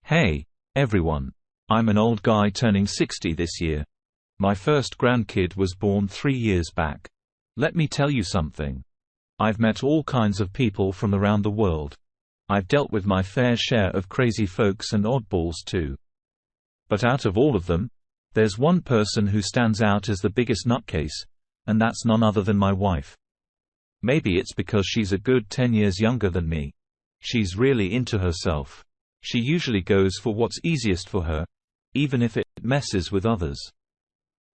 Hey, everyone. I'm an old guy turning 60 this year. My first grandkid was born 3 years back. Let me tell you something. I've met all kinds of people from around the world. I've dealt with my fair share of crazy folks and oddballs too. But out of all of them, there's one person who stands out as the biggest nutcase, and that's none other than my wife. Maybe it's because she's a good 10 years younger than me. She's really into herself. She usually goes for what's easiest for her, even if it messes with others.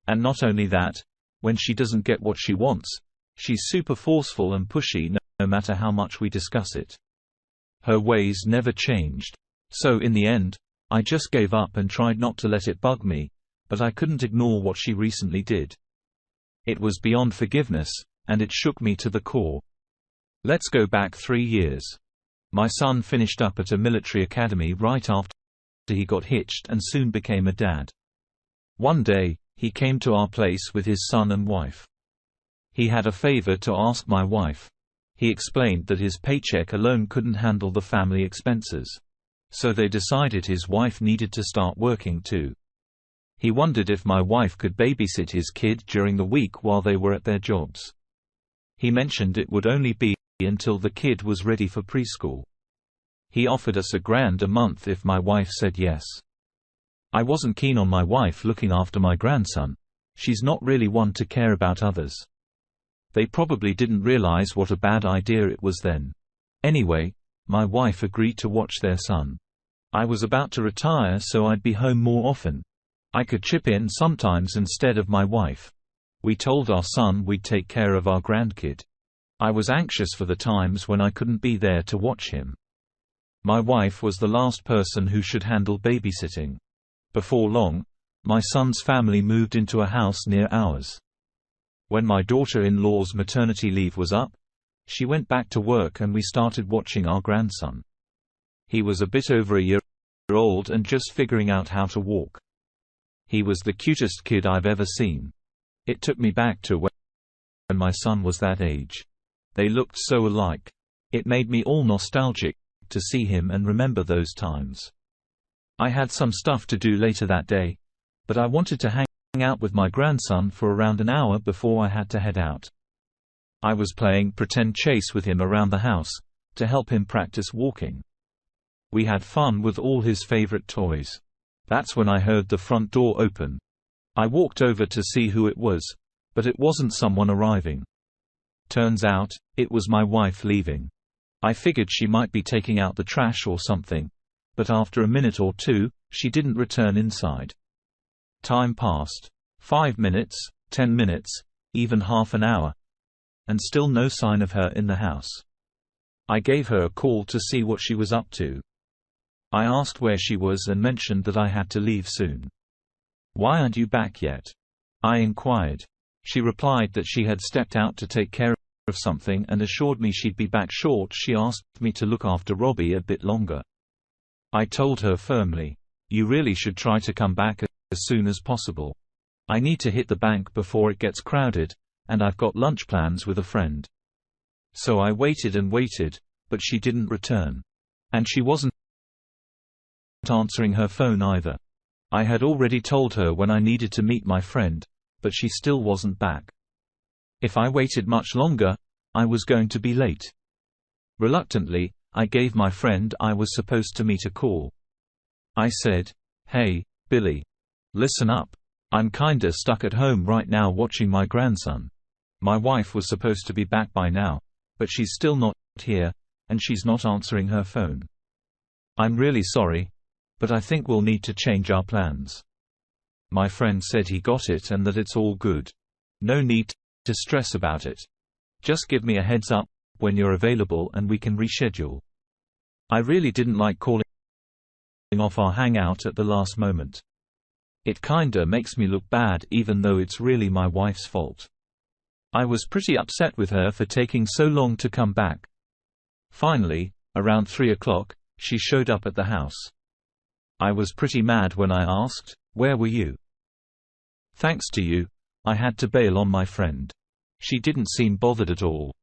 And not only that, when she doesn't get what she wants, she's super forceful and pushy no matter how much we discuss it. Her ways never changed. So in the end, I just gave up and tried not to let it bug me, but I couldn't ignore what she recently did. It was beyond forgiveness, and it shook me to the core. Let's go back 3 years. My son finished up at a military academy right after he got hitched and soon became a dad. One day, he came to our place with his son and wife. He had a favor to ask my wife. He explained that his paycheck alone couldn't handle the family expenses. So they decided his wife needed to start working too. He wondered if my wife could babysit his kid during the week while they were at their jobs. He mentioned it would only be until the kid was ready for preschool. He offered us $1,000 a month if my wife said yes. I wasn't keen on my wife looking after my grandson. She's not really one to care about others. They probably didn't realize what a bad idea it was then. Anyway, my wife agreed to watch their son. I was about to retire, so I'd be home more often. I could chip in sometimes instead of my wife. We told our son we'd take care of our grandkid. I was anxious for the times when I couldn't be there to watch him. My wife was the last person who should handle babysitting. Before long, my son's family moved into a house near ours. When my daughter-in-law's maternity leave was up, she went back to work and we started watching our grandson. He was a bit over a year old and just figuring out how to walk. He was the cutest kid I've ever seen. It took me back to when my son was that age. They looked so alike. It made me all nostalgic to see him and remember those times. I had some stuff to do later that day, but I wanted to hang out with my grandson for around an hour before I had to head out. I was playing pretend chase with him around the house, to help him practice walking. We had fun with all his favorite toys. That's when I heard the front door open. I walked over to see who it was, but it wasn't someone arriving. Turns out, it was my wife leaving. I figured she might be taking out the trash or something, but after a minute or two, she didn't return inside. Time passed. 5 minutes, 10 minutes, even half an hour. And still no sign of her in the house. I gave her a call to see what she was up to. I asked where she was and mentioned that I had to leave soon. "Why aren't you back yet?" I inquired. She replied that she had stepped out to take care of something and assured me she'd be back short. She asked me to look after Robbie a bit longer. I told her firmly, "You really should try to come back as soon as possible. I need to hit the bank before it gets crowded, and I've got lunch plans with a friend." So I waited and waited, but she didn't return. And she wasn't answering her phone either. I had already told her when I needed to meet my friend, but she still wasn't back. If I waited much longer, I was going to be late. Reluctantly, I gave my friend I was supposed to meet a call. I said, "Hey, Billy. Listen up. I'm kinda stuck at home right now watching my grandson. My wife was supposed to be back by now, but she's still not here, and she's not answering her phone. I'm really sorry, but I think we'll need to change our plans." My friend said he got it and that it's all good. No need to stress about it. Just give me a heads up when you're available and we can reschedule. I really didn't like calling off our hangout at the last moment. It kinda makes me look bad even though it's really my wife's fault. I was pretty upset with her for taking so long to come back. Finally, around 3 o'clock, she showed up at the house. I was pretty mad when I asked, "Where were you?" Thanks to you, I had to bail on my friend. She didn't seem bothered at all.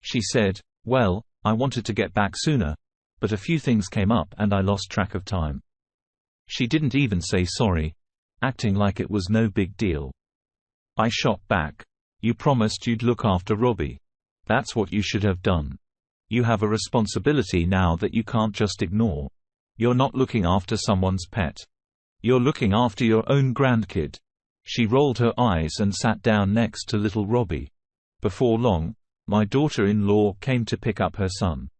She said, "Well, I wanted to get back sooner, but a few things came up and I lost track of time. She didn't even say sorry, acting like it was no big deal. I shot back. You promised you'd look after Robbie. That's what you should have done. You have a responsibility now that you can't just ignore. You're not looking after someone's pet. You're looking after your own grandkid. She rolled her eyes and sat down next to little Robbie. Before long, my daughter-in-law came to pick up her son.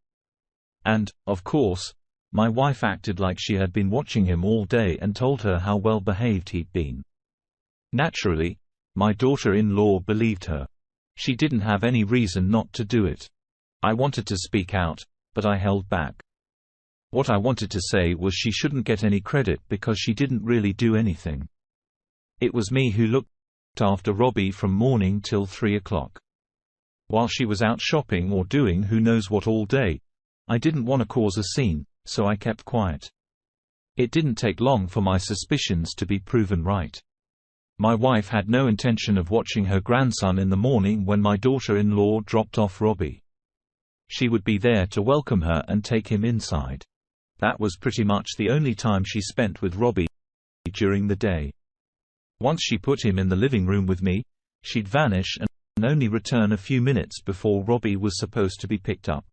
And, of course, my wife acted like she had been watching him all day and told her how well behaved he'd been. Naturally, my daughter-in-law believed her. She didn't have any reason not to do it. I wanted to speak out, but I held back. What I wanted to say was she shouldn't get any credit because she didn't really do anything. It was me who looked after Robbie from morning till 3 o'clock. While she was out shopping or doing who knows what all day, I didn't want to cause a scene, so I kept quiet. It didn't take long for my suspicions to be proven right. My wife had no intention of watching her grandson in the morning when my daughter-in-law dropped off Robbie. She would be there to welcome her and take him inside. That was pretty much the only time she spent with Robbie during the day. Once she put him in the living room with me, she'd vanish and only return a few minutes before Robbie was supposed to be picked up.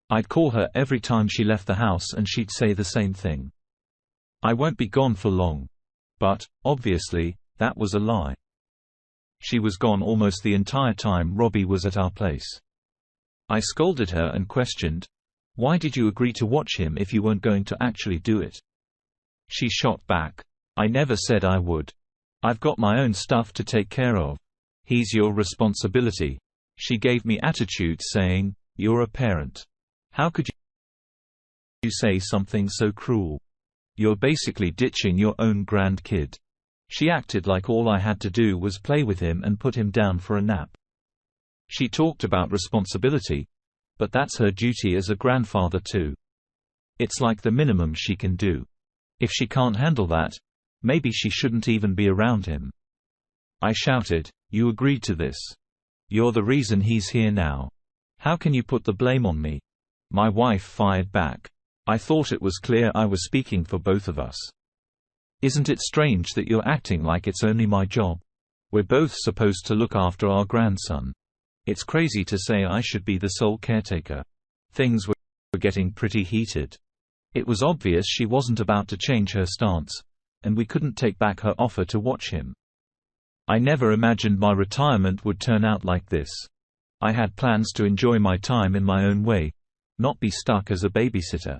I'd call her every time she left the house and she'd say the same thing. I won't be gone for long. But, obviously, that was a lie. She was gone almost the entire time Robbie was at our place. I scolded her and questioned, "Why did you agree to watch him if you weren't going to actually do it?" She shot back, "I never said I would. I've got my own stuff to take care of. He's your responsibility." She gave me attitude saying, "You're a parent. How could you say something so cruel? You're basically ditching your own grandkid." She acted like all I had to do was play with him and put him down for a nap. She talked about responsibility, but that's her duty as a grandfather too. It's like the minimum she can do. If she can't handle that, maybe she shouldn't even be around him. I shouted, "You agreed to this. You're the reason he's here now. How can you put the blame on me?" My wife fired back. I thought it was clear I was speaking for both of us. "Isn't it strange that you're acting like it's only my job? We're both supposed to look after our grandson. It's crazy to say I should be the sole caretaker." Things were getting pretty heated. It was obvious she wasn't about to change her stance, and we couldn't take back her offer to watch him. I never imagined my retirement would turn out like this. I had plans to enjoy my time in my own way, not be stuck as a babysitter.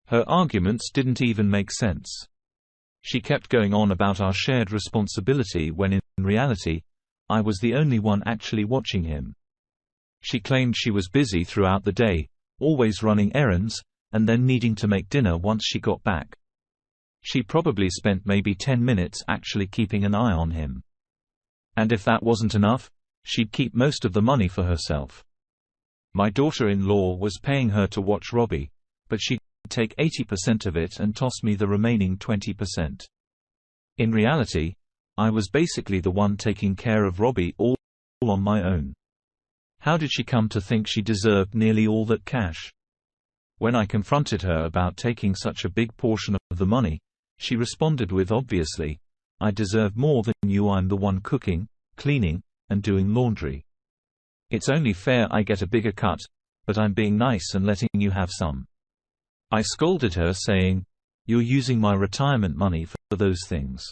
Her arguments didn't even make sense. She kept going on about our shared responsibility when in reality, I was the only one actually watching him. She claimed she was busy throughout the day, always running errands, and then needing to make dinner once she got back. She probably spent maybe 10 minutes actually keeping an eye on him. And if that wasn't enough, she'd keep most of the money for herself. My daughter-in-law was paying her to watch Robbie, but she'd take 80% of it and toss me the remaining 20%. In reality, I was basically the one taking care of Robbie all on my own. How did she come to think she deserved nearly all that cash? When I confronted her about taking such a big portion of the money, she responded with, "Obviously, I deserve more than you. I'm the one cooking, cleaning, and doing laundry. It's only fair I get a bigger cut, but I'm being nice and letting you have some." I scolded her saying, "You're using my retirement money for those things.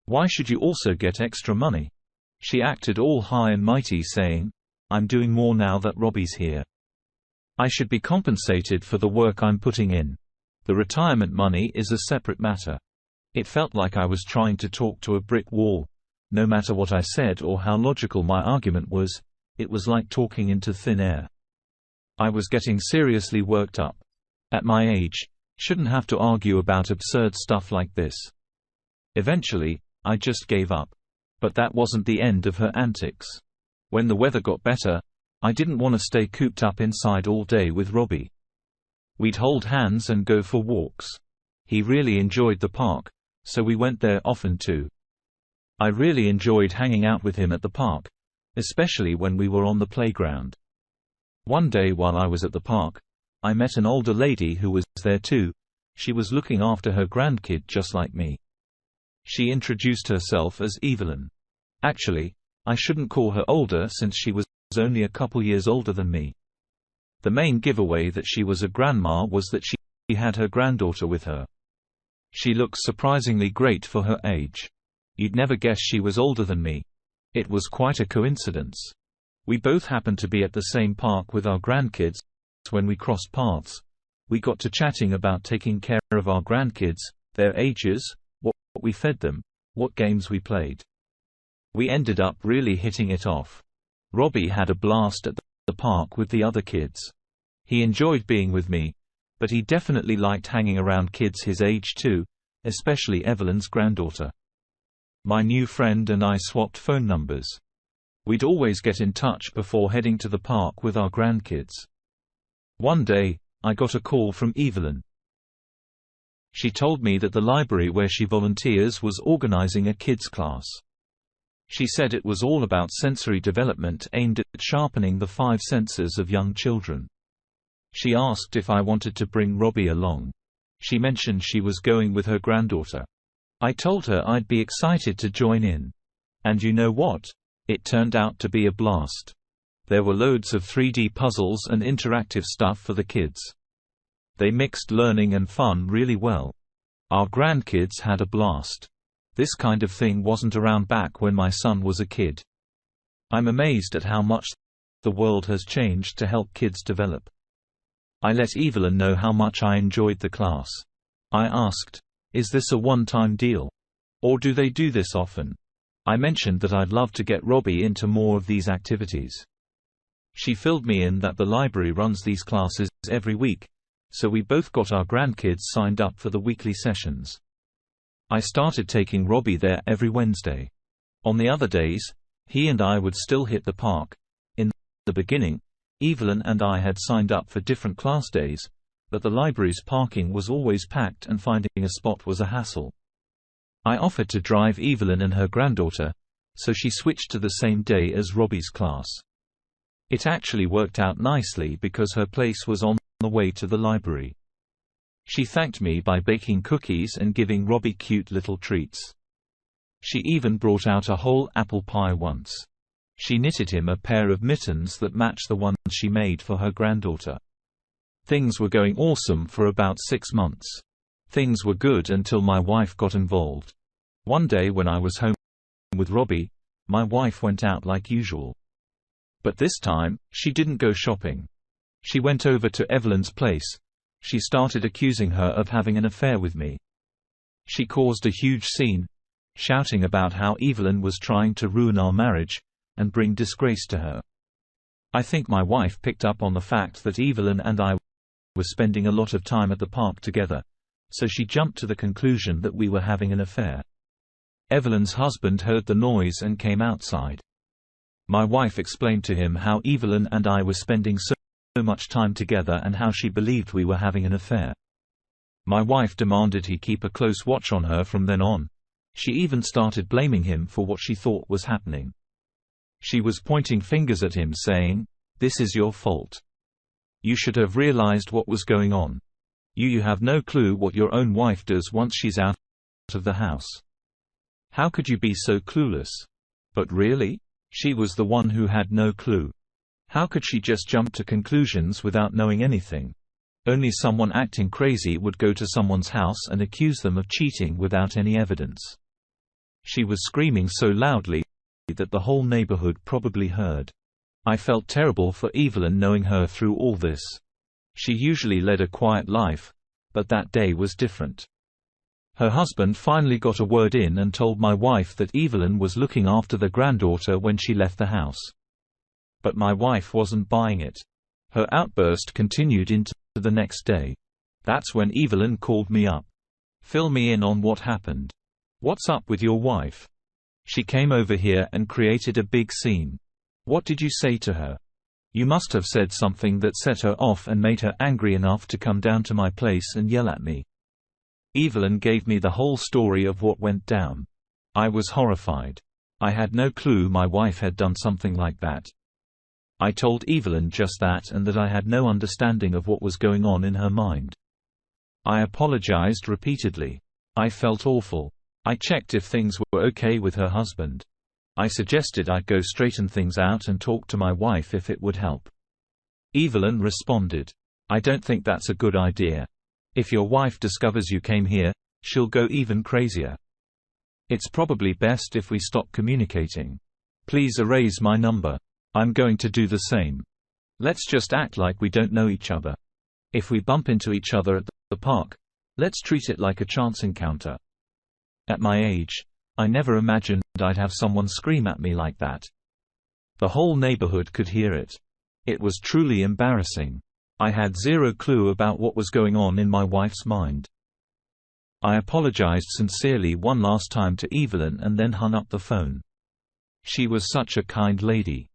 Why should you also get extra money?" She acted all high and mighty saying, "I'm doing more now that Robbie's here. I should be compensated for the work I'm putting in. The retirement money is a separate matter." It felt like I was trying to talk to a brick wall. No matter what I said or how logical my argument was, it was like talking into thin air. I was getting seriously worked up. At my age, shouldn't have to argue about absurd stuff like this. Eventually, I just gave up. But that wasn't the end of her antics. When the weather got better, I didn't want to stay cooped up inside all day with Robbie. We'd hold hands and go for walks. He really enjoyed the park, so we went there often too. I really enjoyed hanging out with him at the park, especially when we were on the playground. One day while I was at the park, I met an older lady who was there too. She was looking after her grandkid just like me. She introduced herself as Evelyn. Actually, I shouldn't call her older since she was only a couple years older than me. The main giveaway that she was a grandma was that she had her granddaughter with her. She looks surprisingly great for her age. You'd never guess she was older than me. It was quite a coincidence. We both happened to be at the same park with our grandkids. When we crossed paths, we got to chatting about taking care of our grandkids, their ages, what we fed them, what games we played. We ended up really hitting it off. Robbie had a blast at the park with the other kids. He enjoyed being with me, but he definitely liked hanging around kids his age too, especially Evelyn's granddaughter. My new friend and I swapped phone numbers. We'd always get in touch before heading to the park with our grandkids. One day, I got a call from Evelyn. She told me that the library where she volunteers was organizing a kids' class. She said it was all about sensory development aimed at sharpening the 5 senses of young children. She asked if I wanted to bring Robbie along. She mentioned she was going with her granddaughter. I told her I'd be excited to join in. And you know what? It turned out to be a blast. There were loads of 3D puzzles and interactive stuff for the kids. They mixed learning and fun really well. Our grandkids had a blast. This kind of thing wasn't around back when my son was a kid. I'm amazed at how much the world has changed to help kids develop. I let Evelyn know how much I enjoyed the class. I asked, "Is this a one-time deal? Or do they do this often?" I mentioned that I'd love to get Robbie into more of these activities. She filled me in that the library runs these classes every week, so we both got our grandkids signed up for the weekly sessions. I started taking Robbie there every Wednesday. On the other days, he and I would still hit the park. In the beginning, Evelyn and I had signed up for different class days, but the library's parking was always packed and finding a spot was a hassle. I offered to drive Evelyn and her granddaughter, so she switched to the same day as Robbie's class. It actually worked out nicely because her place was on the way to the library. She thanked me by baking cookies and giving Robbie cute little treats. She even brought out a whole apple pie once. She knitted him a pair of mittens that matched the ones she made for her granddaughter. Things were going awesome for about 6 months. Things were good until my wife got involved. One day when I was home with Robbie, my wife went out like usual. But this time, she didn't go shopping. She went over to Evelyn's place. She started accusing her of having an affair with me. She caused a huge scene, shouting about how Evelyn was trying to ruin our marriage and bring disgrace to her. I think my wife picked up on the fact that Evelyn and I were spending a lot of time at the park together, so she jumped to the conclusion that we were having an affair. Evelyn's husband heard the noise and came outside. My wife explained to him how Evelyn and I were spending so much time together and how she believed we were having an affair. My wife demanded he keep a close watch on her from then on. She even started blaming him for what she thought was happening. She was pointing fingers at him saying, "This is your fault. You should have realized what was going on. You have no clue what your own wife does once she's out of the house. How could you be so clueless?" But really? She was the one who had no clue. How could she just jump to conclusions without knowing anything? Only someone acting crazy would go to someone's house and accuse them of cheating without any evidence. She was screaming so loudly that the whole neighborhood probably heard. I felt terrible for Evelyn knowing her through all this. She usually led a quiet life, but that day was different. Her husband finally got a word in and told my wife that Evelyn was looking after the granddaughter when she left the house. But my wife wasn't buying it. Her outburst continued into the next day. That's when Evelyn called me up. "Fill me in on what happened. What's up with your wife? She came over here and created a big scene. What did you say to her? You must have said something that set her off and made her angry enough to come down to my place and yell at me." Evelyn gave me the whole story of what went down. I was horrified. I had no clue my wife had done something like that. I told Evelyn just that and that I had no understanding of what was going on in her mind. I apologized repeatedly. I felt awful. I checked if things were okay with her husband. I suggested I go straighten things out and talk to my wife if it would help. Evelyn responded, "I don't think that's a good idea. If your wife discovers you came here, she'll go even crazier. It's probably best if we stop communicating. Please erase my number. I'm going to do the same. Let's just act like we don't know each other. If we bump into each other at the park, let's treat it like a chance encounter." At my age, I never imagined I'd have someone scream at me like that. The whole neighborhood could hear it. It was truly embarrassing. I had zero clue about what was going on in my wife's mind. I apologized sincerely one last time to Evelyn and then hung up the phone. She was such a kind lady.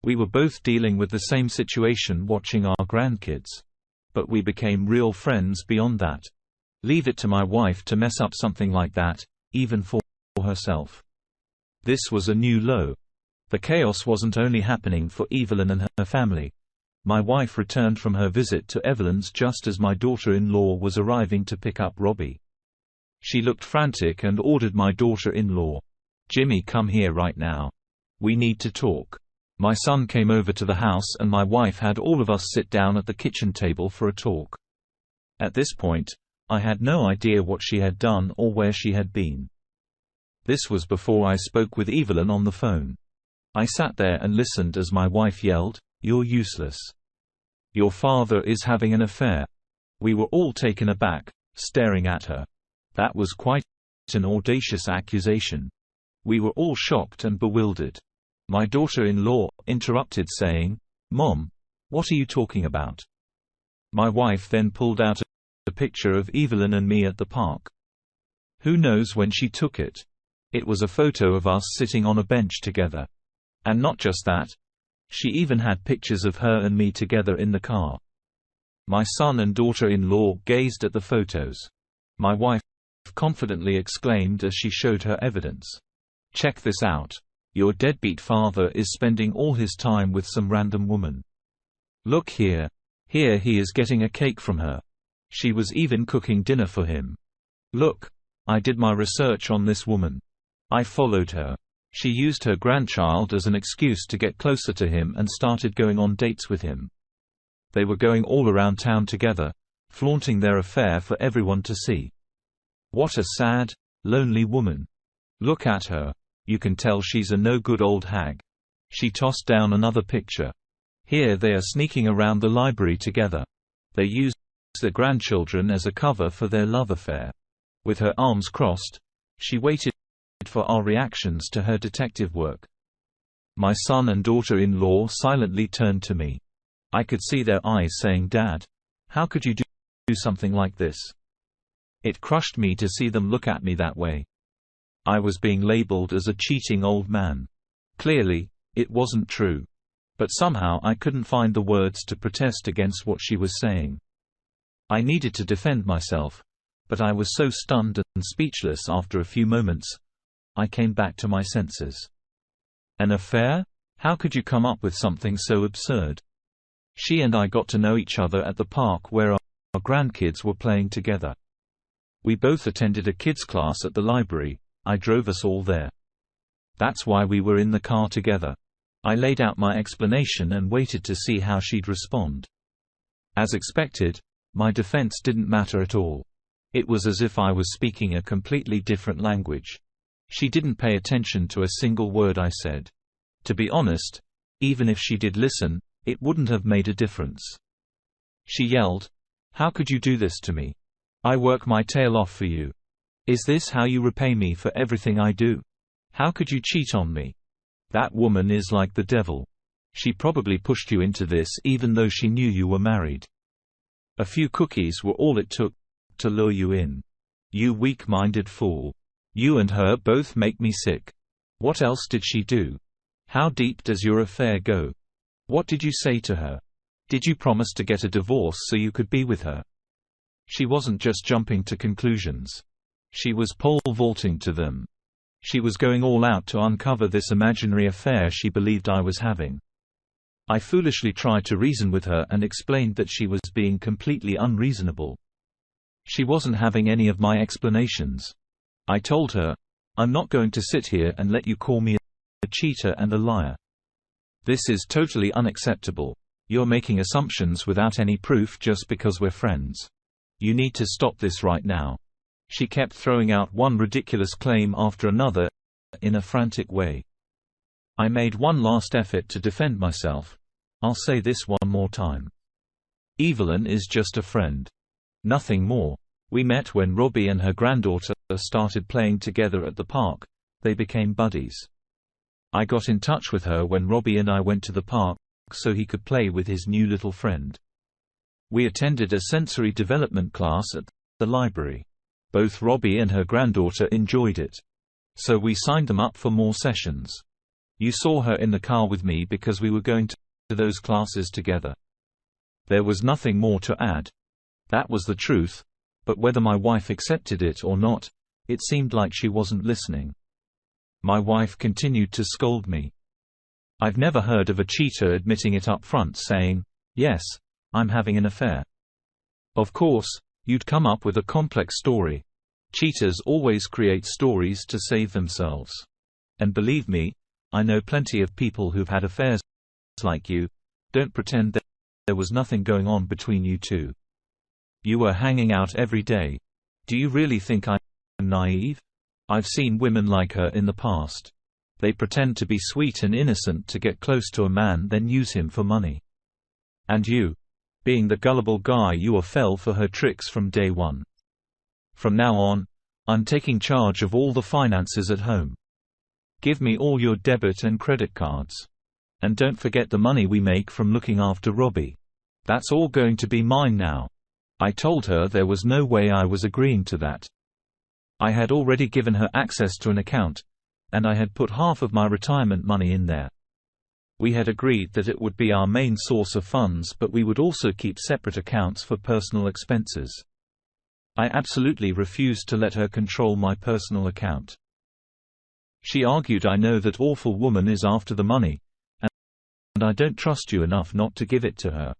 We were both dealing with the same situation watching our grandkids. But we became real friends beyond that. Leave it to my wife to mess up something like that, even for herself. This was a new low. The chaos wasn't only happening for Evelyn and her family. My wife returned from her visit to Evelyn's just as my daughter-in-law was arriving to pick up Robbie. She looked frantic and ordered my daughter-in-law, "Jimmy, come here right now. We need to talk." My son came over to the house and my wife had all of us sit down at the kitchen table for a talk. At this point, I had no idea what she had done or where she had been. This was before I spoke with Evelyn on the phone. I sat there and listened as my wife yelled, "You're useless. Your father is having an affair." We were all taken aback, staring at her. That was quite an audacious accusation. We were all shocked and bewildered. My daughter-in-law interrupted saying, "Mom, what are you talking about?" My wife then pulled out a picture of Evelyn and me at the park. Who knows when she took it? It was a photo of us sitting on a bench together. And not just that. She even had pictures of her and me together in the car. My son and daughter-in-law gazed at the photos. My wife confidently exclaimed as she showed her evidence, "Check this out. Your deadbeat father is spending all his time with some random woman. Look here. Here he is getting a cake from her. She was even cooking dinner for him. Look. I did my research on this woman. I followed her. She used her grandchild as an excuse to get closer to him and started going on dates with him. They were going all around town together, flaunting their affair for everyone to see. What a sad, lonely woman. Look at her. You can tell she's a no-good old hag." She tossed down another picture. Here they are sneaking around the library together. They use their grandchildren as a cover for their love affair. With her arms crossed, she waited for our reactions to her detective work. My son and daughter-in-law silently turned to me. I could see their eyes saying, "Dad, how could you do something like this?" It crushed me to see them look at me that way. I was being labeled as a cheating old man. Clearly, it wasn't true. But somehow I couldn't find the words to protest against what she was saying. I needed to defend myself, but I was so stunned and speechless after a few moments. I came back to my senses. An affair? How could you come up with something so absurd? She and I got to know each other at the park where our grandkids were playing together. We both attended a kids' class at the library. I drove us all there. That's why we were in the car together. I laid out my explanation and waited to see how she'd respond. As expected, my defense didn't matter at all. It was as if I was speaking a completely different language. She didn't pay attention to a single word I said. To be honest, even if she did listen, it wouldn't have made a difference. She yelled, "How could you do this to me? I work my tail off for you. Is this how you repay me for everything I do? How could you cheat on me? That woman is like the devil. She probably pushed you into this even though she knew you were married. A few cookies were all it took to lure you in. You weak-minded fool. You and her both make me sick. What else did she do? How deep does your affair go? What did you say to her? Did you promise to get a divorce so you could be with her?" She wasn't just jumping to conclusions. She was pole vaulting to them. She was going all out to uncover this imaginary affair she believed I was having. I foolishly tried to reason with her and explained that she was being completely unreasonable. She wasn't having any of my explanations. I told her, "I'm not going to sit here and let you call me a cheater and a liar. This is totally unacceptable. You're making assumptions without any proof just because we're friends. You need to stop this right now." She kept throwing out one ridiculous claim after another in a frantic way. I made one last effort to defend myself. "I'll say this one more time. Evelyn is just a friend. Nothing more. We met when Robbie and her granddaughter started playing together at the park. They became buddies. I got in touch with her when Robbie and I went to the park so he could play with his new little friend. We attended a sensory development class at the library. Both Robbie and her granddaughter enjoyed it. So we signed them up for more sessions. You saw her in the car with me because we were going to those classes together." There was nothing more to add. That was the truth, but whether my wife accepted it or not, it seemed like she wasn't listening. My wife continued to scold me. I've never heard of a cheater admitting it up front, saying, "Yes, I'm having an affair." Of course, you'd come up with a complex story. Cheaters always create stories to save themselves. And believe me, I know plenty of people who've had affairs like you. Don't pretend that there was nothing going on between you two. You were hanging out every day. Do you really think I'm naive? I've seen women like her in the past. They pretend to be sweet and innocent to get close to a man, then use him for money. And you, being the gullible guy you are, fell for her tricks from day one. From now on, I'm taking charge of all the finances at home. Give me all your debit and credit cards. And don't forget the money we make from looking after Robbie. That's all going to be mine now." I told her there was no way I was agreeing to that. I had already given her access to an account, and I had put half of my retirement money in there. We had agreed that it would be our main source of funds, but we would also keep separate accounts for personal expenses. I absolutely refused to let her control my personal account. She argued, "I know that awful woman is after the money, and I don't trust you enough not to give it to her.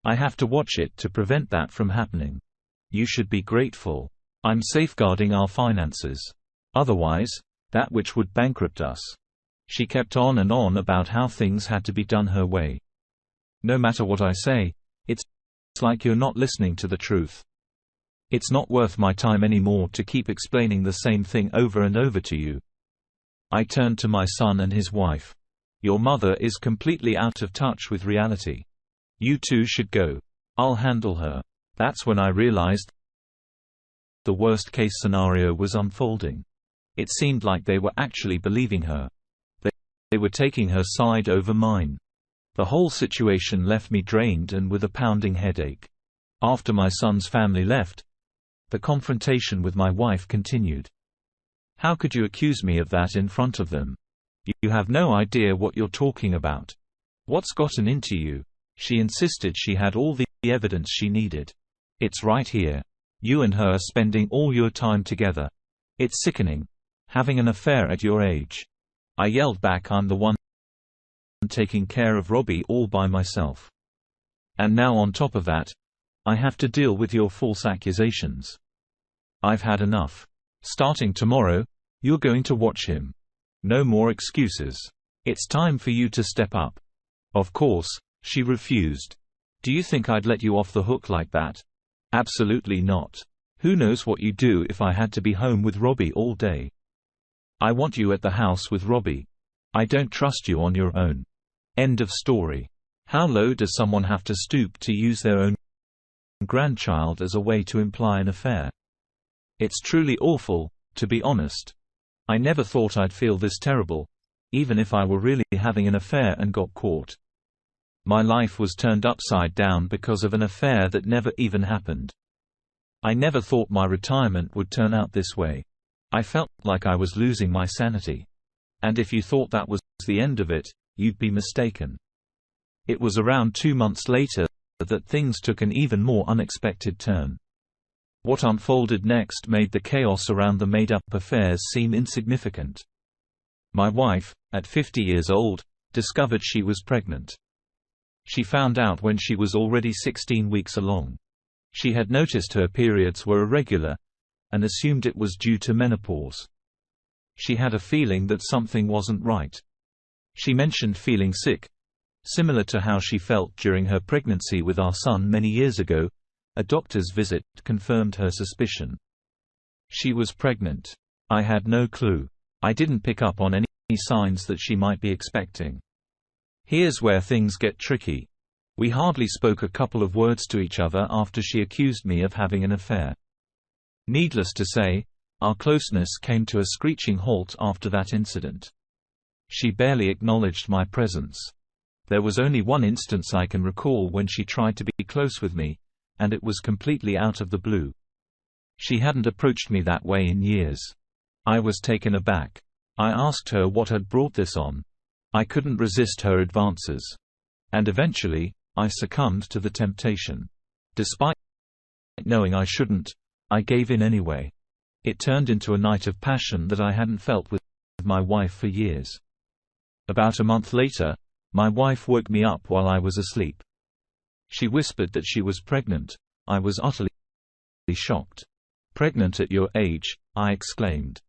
I have to watch it to prevent that from happening. You should be grateful. I'm safeguarding our finances. Otherwise, that which would bankrupt us." She kept on and on about how things had to be done her way. No matter what I say, it's like you're not listening to the truth. It's not worth my time anymore to keep explaining the same thing over and over to you. I turned to my son and his wife. Your mother is completely out of touch with reality. You two should go. I'll handle her. That's when I realized the worst-case scenario was unfolding. It seemed like they were actually believing her. They were taking her side over mine. The whole situation left me drained and with a pounding headache. After my son's family left, the confrontation with my wife continued. How could you accuse me of that in front of them? You have no idea what you're talking about. What's gotten into you? She insisted she had all the evidence she needed. It's right here. You and her spending all your time together. It's sickening. Having an affair at your age. I yelled back, I'm the one taking care of Robbie all by myself. And now on top of that, I have to deal with your false accusations. I've had enough. Starting tomorrow, you're going to watch him. No more excuses. It's time for you to step up. Of course, she refused. Do you think I'd let you off the hook like that? Absolutely not. Who knows what you'd do if I had to be home with Robbie all day? I want you at the house with Robbie. I don't trust you on your own. End of story. How low does someone have to stoop to use their own grandchild as a way to imply an affair? It's truly awful, to be honest. I never thought I'd feel this terrible, even if I were really having an affair and got caught. My life was turned upside down because of an affair that never even happened. I never thought my retirement would turn out this way. I felt like I was losing my sanity. And if you thought that was the end of it, you'd be mistaken. It was around 2 months later that things took an even more unexpected turn. What unfolded next made the chaos around the made-up affairs seem insignificant. My wife, at 50 years old, discovered she was pregnant. She found out when she was already 16 weeks along. She had noticed her periods were irregular, and assumed it was due to menopause. She had a feeling that something wasn't right. She mentioned feeling sick, similar to how she felt during her pregnancy with our son many years ago. A doctor's visit confirmed her suspicion. She was pregnant. I had no clue. I didn't pick up on any signs that she might be expecting. Here's where things get tricky. We hardly spoke a couple of words to each other after she accused me of having an affair. Needless to say, our closeness came to a screeching halt after that incident. She barely acknowledged my presence. There was only one instance I can recall when she tried to be close with me, and it was completely out of the blue. She hadn't approached me that way in years. I was taken aback. I asked her what had brought this on. I couldn't resist her advances. And eventually, I succumbed to the temptation. Despite knowing I shouldn't, I gave in anyway. It turned into a night of passion that I hadn't felt with my wife for years. About a month later, my wife woke me up while I was asleep. She whispered that she was pregnant. I was utterly shocked. "Pregnant at your age?" I exclaimed.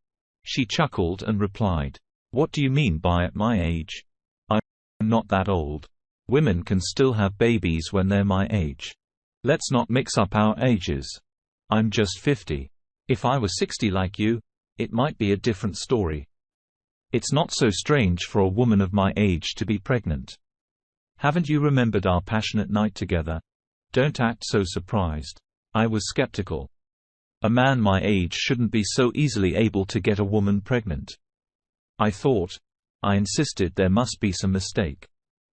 She chuckled and replied, "What do you mean by at my age? I'm not that old. Women can still have babies when they're my age. Let's not mix up our ages. I'm just 50. If I were 60 like you, it might be a different story. It's not so strange for a woman of my age to be pregnant. Haven't you remembered our passionate night together? Don't act so surprised." I was skeptical. A man my age shouldn't be so easily able to get a woman pregnant. I insisted there must be some mistake.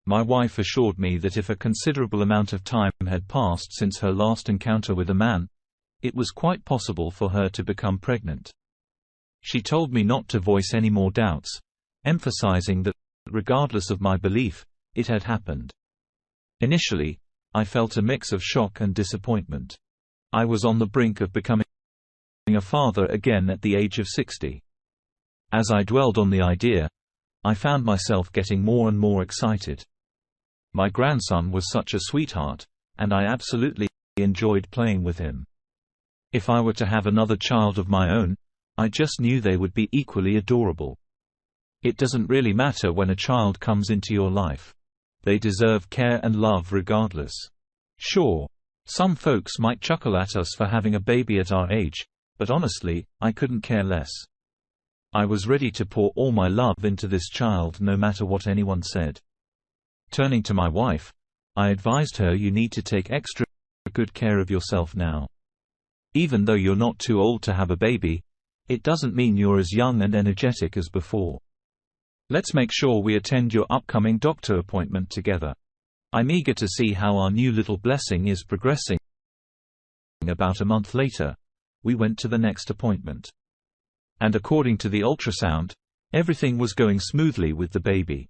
My wife assured me that if a considerable amount of time had passed since her last encounter with a man, it was quite possible for her to become pregnant. She told me not to voice any more doubts, emphasizing that, regardless of my belief, it had happened. Initially, I felt a mix of shock and disappointment. I was on the brink of becoming a father again at the age of 60. As I dwelled on the idea, I found myself getting more and more excited. My grandson was such a sweetheart, and I absolutely enjoyed playing with him. If I were to have another child of my own, I just knew they would be equally adorable. It doesn't really matter when a child comes into your life. They deserve care and love regardless. Sure, some folks might chuckle at us for having a baby at our age, but honestly, I couldn't care less. I was ready to pour all my love into this child no matter what anyone said. Turning to my wife, I advised her, "You need to take extra good care of yourself now. Even though you're not too old to have a baby, it doesn't mean you're as young and energetic as before. Let's make sure we attend your upcoming doctor appointment together. I'm eager to see how our new little blessing is progressing." About a month later, we went to the next appointment. And according to the ultrasound, everything was going smoothly with the baby.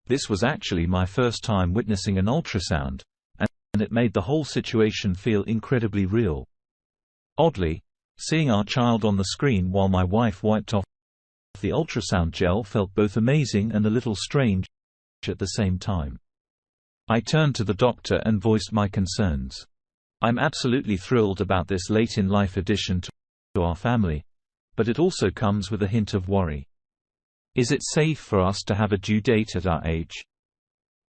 This was actually my first time witnessing an ultrasound, and it made the whole situation feel incredibly real. Oddly, seeing our child on the screen while my wife wiped off the ultrasound gel felt both amazing and a little strange at the same time. I turned to the doctor and voiced my concerns. "I'm absolutely thrilled about this late-in-life addition to our family, but it also comes with a hint of worry. Is it safe for us to have a due date at our age?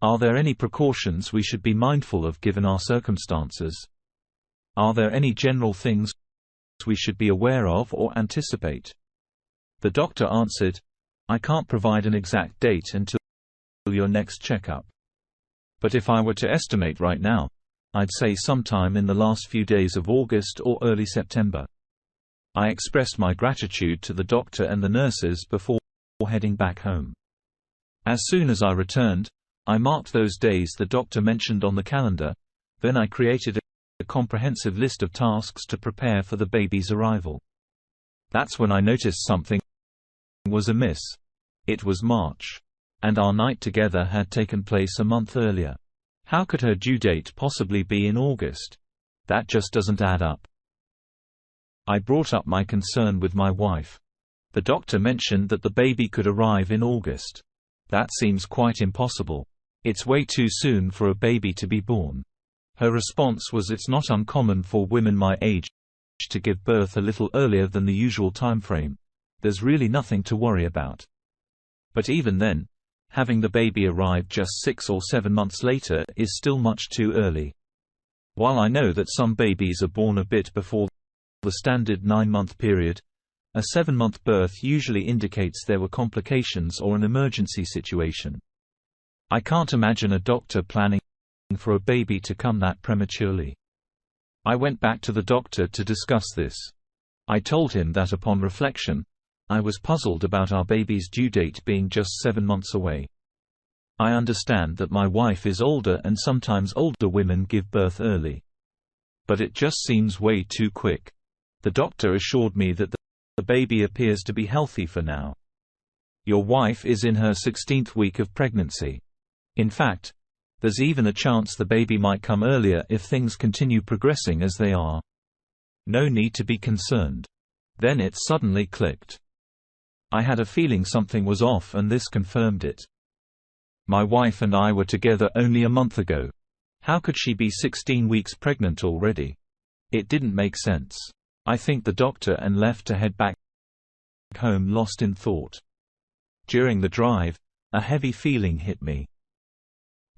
Are there any precautions we should be mindful of given our circumstances? Are there any general things we should be aware of or anticipate?" The doctor answered, "I can't provide an exact date until your next checkup. But if I were to estimate right now, I'd say sometime in the last few days of August or early September." I expressed my gratitude to the doctor and the nurses before heading back home. As soon as I returned, I marked those days the doctor mentioned on the calendar, then I created a comprehensive list of tasks to prepare for the baby's arrival. That's when I noticed something was amiss. It was March. And our night together had taken place a month earlier. How could her due date possibly be in August? That just doesn't add up. I brought up my concern with my wife. The doctor mentioned that the baby could arrive in August. That seems quite impossible. It's way too soon for a baby to be born. Her response was, "It's not uncommon for women my age to give birth a little earlier than the usual timeframe. There's really nothing to worry about." But even then, having the baby arrive just 6 or 7 months later is still much too early. While I know that some babies are born a bit before the standard 9-month period, a 7-month birth usually indicates there were complications or an emergency situation. I can't imagine a doctor planning for a baby to come that prematurely. I went back to the doctor to discuss this. I told him that upon reflection, I was puzzled about our baby's due date being just 7 months away. I understand that my wife is older and sometimes older women give birth early. But it just seems way too quick. The doctor assured me that the baby appears to be healthy for now. Your wife is in her 16th week of pregnancy. In fact, there's even a chance the baby might come earlier if things continue progressing as they are. No need to be concerned. Then it suddenly clicked. I had a feeling something was off, and this confirmed it. My wife and I were together only a month ago. How could she be 16 weeks pregnant already? It didn't make sense. I thanked the doctor and left to head back home, lost in thought. During the drive, a heavy feeling hit me.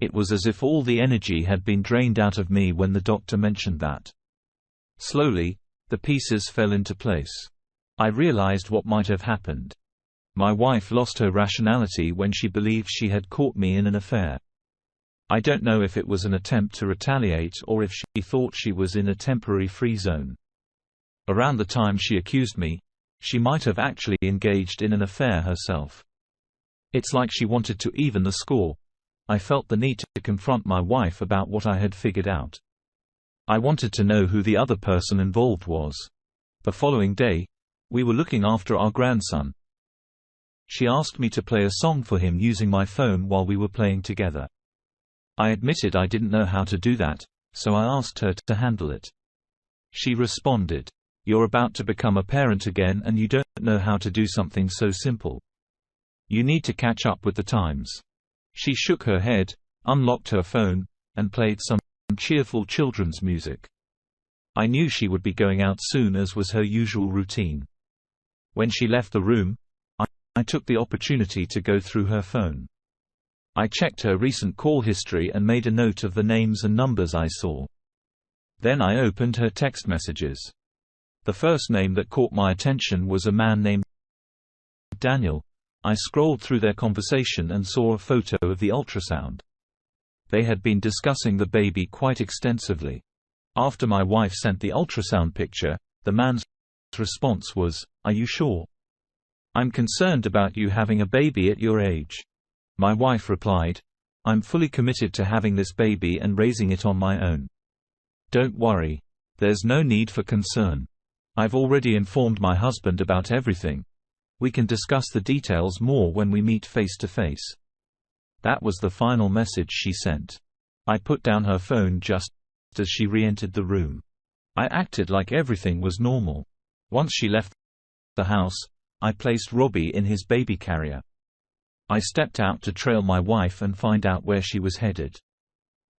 It was as if all the energy had been drained out of me when the doctor mentioned that. Slowly, the pieces fell into place. I realized what might have happened. My wife lost her rationality when she believed she had caught me in an affair. I don't know if it was an attempt to retaliate or if she thought she was in a temporary free zone. Around the time she accused me, she might have actually engaged in an affair herself. It's like she wanted to even the score. I felt the need to confront my wife about what I had figured out. I wanted to know who the other person involved was. The following day, we were looking after our grandson. She asked me to play a song for him using my phone while we were playing together. I admitted I didn't know how to do that, so I asked her to handle it. She responded, "You're about to become a parent again and you don't know how to do something so simple. You need to catch up with the times." She shook her head, unlocked her phone, and played some cheerful children's music. I knew she would be going out soon, as was her usual routine. When she left the room, I took the opportunity to go through her phone. I checked her recent call history and made a note of the names and numbers I saw. Then I opened her text messages. The first name that caught my attention was a man named Daniel. I scrolled through their conversation and saw a photo of the ultrasound. They had been discussing the baby quite extensively. After my wife sent the ultrasound picture, the man's response was, "Are you sure? I'm concerned about you having a baby at your age." My wife replied, "I'm fully committed to having this baby and raising it on my own. Don't worry. There's no need for concern. I've already informed my husband about everything. We can discuss the details more when we meet face to face." That was the final message she sent. I put down her phone just as she re-entered the room. I acted like everything was normal. Once she left the house, I placed Robbie in his baby carrier. I stepped out to trail my wife and find out where she was headed.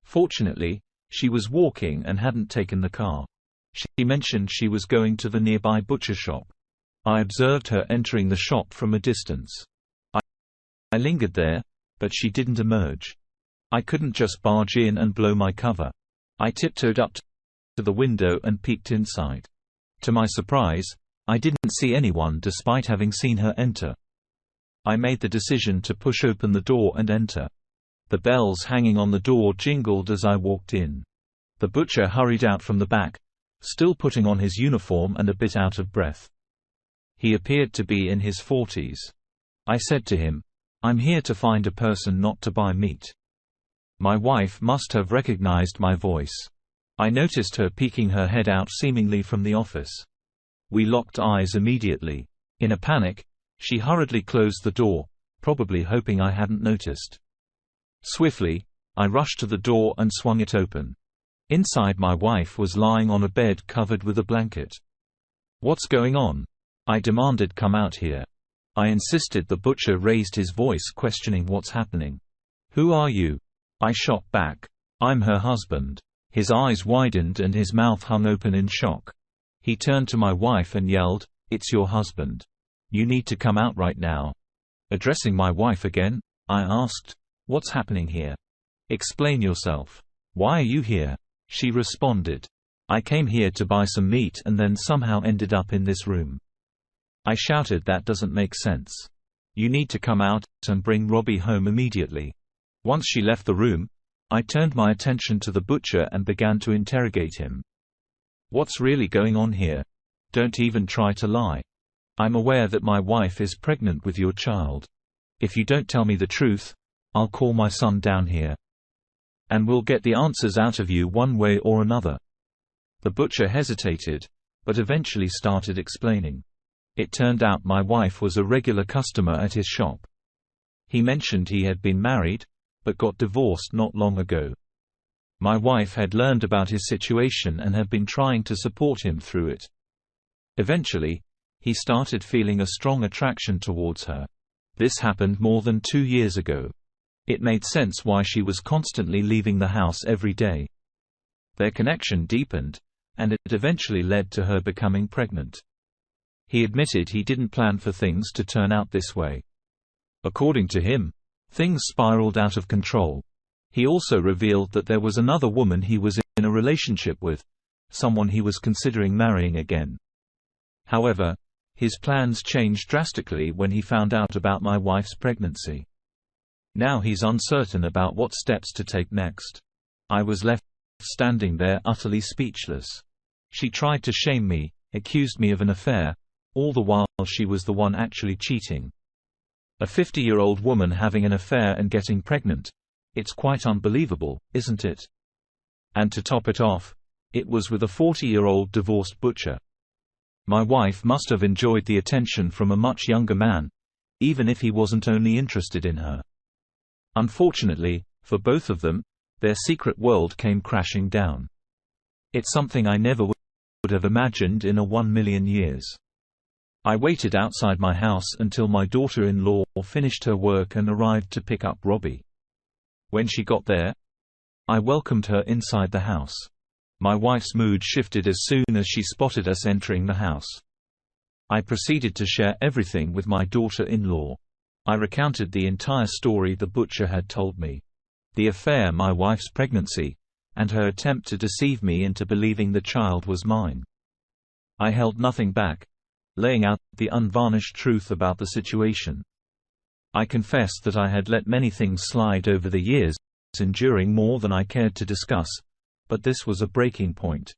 Fortunately, she was walking and hadn't taken the car. She mentioned she was going to the nearby butcher shop. I observed her entering the shop from a distance. I lingered there, but she didn't emerge. I couldn't just barge in and blow my cover. I tiptoed up to the window and peeked inside. To my surprise, I didn't see anyone despite having seen her enter. I made the decision to push open the door and enter. The bells hanging on the door jingled as I walked in. The butcher hurried out from the back, still putting on his uniform and a bit out of breath. He appeared to be in his 40s. I said to him, "I'm here to find a person, not to buy meat." My wife must have recognized my voice. I noticed her peeking her head out seemingly from the office. We locked eyes immediately. In a panic, she hurriedly closed the door, probably hoping I hadn't noticed. Swiftly, I rushed to the door and swung it open. Inside, my wife was lying on a bed covered with a blanket. "What's going on?" I demanded. "Come out here." I insisted. The butcher raised his voice, questioning what's happening. "Who are you?" I shot back. "I'm her husband." His eyes widened and his mouth hung open in shock. He turned to my wife and yelled, "It's your husband. You need to come out right now." Addressing my wife again, I asked, "What's happening here? Explain yourself. Why are you here?" She responded, "I came here to buy some meat and then somehow ended up in this room." I shouted, "That doesn't make sense. You need to come out and bring Robbie home immediately." Once she left the room, I turned my attention to the butcher and began to interrogate him. "What's really going on here? Don't even try to lie. I'm aware that my wife is pregnant with your child. If you don't tell me the truth, I'll call my son down here. And we'll get the answers out of you one way or another." The butcher hesitated, but eventually started explaining. It turned out my wife was a regular customer at his shop. He mentioned he had been married, but got divorced not long ago. My wife had learned about his situation and had been trying to support him through it. Eventually, he started feeling a strong attraction towards her. This happened more than 2 years ago. It made sense why she was constantly leaving the house every day. Their connection deepened, and it eventually led to her becoming pregnant. He admitted he didn't plan for things to turn out this way. According to him, things spiraled out of control. He also revealed that there was another woman he was in a relationship with, someone he was considering marrying again. However, his plans changed drastically when he found out about my wife's pregnancy. Now he's uncertain about what steps to take next. I was left standing there utterly speechless. She tried to shame me, accused me of an affair, all the while she was the one actually cheating. A 50-year-old woman having an affair and getting pregnant. It's quite unbelievable, isn't it? And to top it off, it was with a 40-year-old divorced butcher. My wife must have enjoyed the attention from a much younger man, even if he wasn't only interested in her. Unfortunately, for both of them, their secret world came crashing down. It's something I never would have imagined in a 1,000,000 years. I waited outside my house until my daughter-in-law finished her work and arrived to pick up Robbie. When she got there, I welcomed her inside the house. My wife's mood shifted as soon as she spotted us entering the house. I proceeded to share everything with my daughter-in-law. I recounted the entire story the butcher had told me. The affair, my wife's pregnancy, and her attempt to deceive me into believing the child was mine. I held nothing back, laying out the unvarnished truth about the situation. I confessed that I had let many things slide over the years, enduring more than I cared to discuss, but this was a breaking point.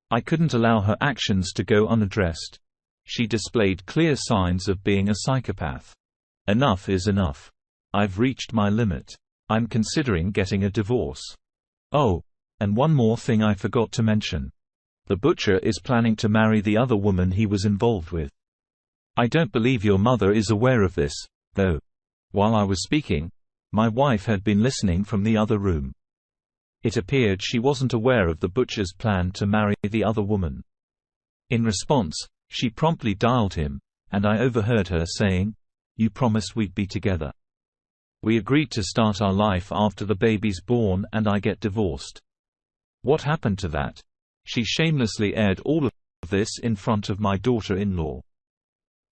I couldn't allow her actions to go unaddressed. She displayed clear signs of being a psychopath. Enough is enough. I've reached my limit. I'm considering getting a divorce. Oh, and one more thing I forgot to mention. The butcher is planning to marry the other woman he was involved with. I don't believe your mother is aware of this, though. While I was speaking, my wife had been listening from the other room. It appeared she wasn't aware of the butcher's plan to marry the other woman. In response, she promptly dialed him, and I overheard her saying, "You promised we'd be together. We agreed to start our life after the baby's born and I get divorced. What happened to that?" She shamelessly aired all of this in front of my daughter-in-law.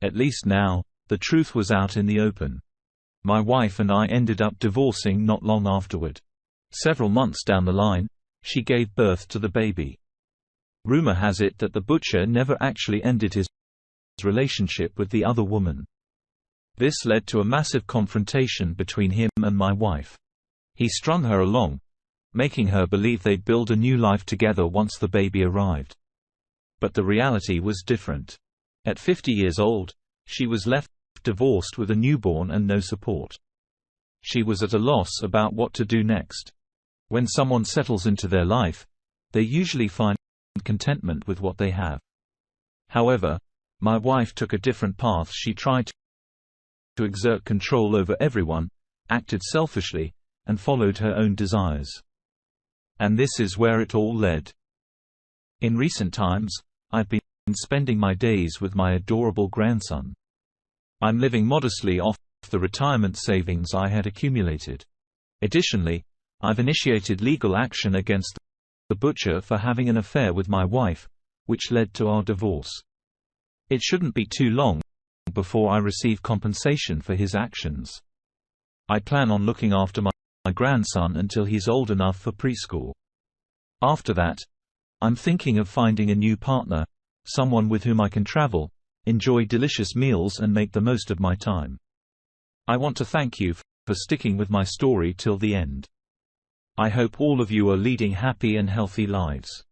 At least now, the truth was out in the open. My wife and I ended up divorcing not long afterward. Several months down the line, she gave birth to the baby. Rumor has it that the butcher never actually ended his relationship with the other woman. This led to a massive confrontation between him and my wife. He strung her along, making her believe they'd build a new life together once the baby arrived. But the reality was different. At 50 years old, she was left divorced with a newborn and no support. She was at a loss about what to do next. When someone settles into their life, they usually find contentment with what they have. However, my wife took a different path. She tried to exert control over everyone, acted selfishly, and followed her own desires. And this is where it all led. In recent times, I've been spending my days with my adorable grandson. I'm living modestly off the retirement savings I had accumulated. Additionally, I've initiated legal action against the butcher for having an affair with my wife, which led to our divorce. It shouldn't be too long before I receive compensation for his actions. I plan on looking after my grandson until he's old enough for preschool. After that, I'm thinking of finding a new partner, someone with whom I can travel, enjoy delicious meals and make the most of my time. I want to thank you for sticking with my story till the end. I hope all of you are leading happy and healthy lives.